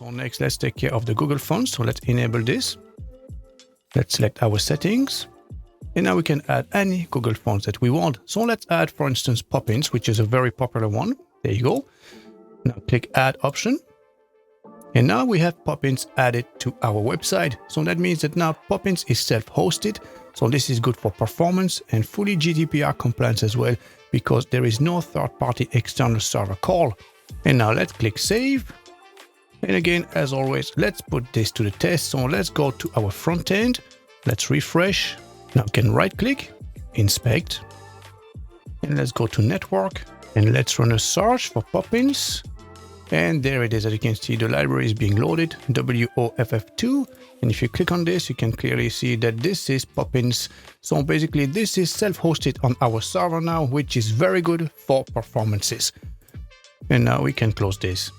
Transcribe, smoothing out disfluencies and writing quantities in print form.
So next, let's take care of the Google fonts. So let's enable this. Let's select our settings. And now we can add any Google fonts that we want. So let's add, for instance, Poppins, which is a very popular one. There you go. Now click Add option. And now we have Poppins added to our website. So that means that now Poppins is self-hosted. So this is good for performance and fully GDPR compliance as well, because there is no third-party external server call. And now let's click Save. And again, as always, let's put this to the test. So let's go to our front end. Let's refresh. Now we can right-click, Inspect. And let's go to Network. And let's run a search for Poppins. And there it is. As you can see, the library is being loaded, WOFF2. And if you click on this, you can clearly see that this is Poppins. So basically, this is self-hosted on our server now, which is very good for performances. And now we can close this.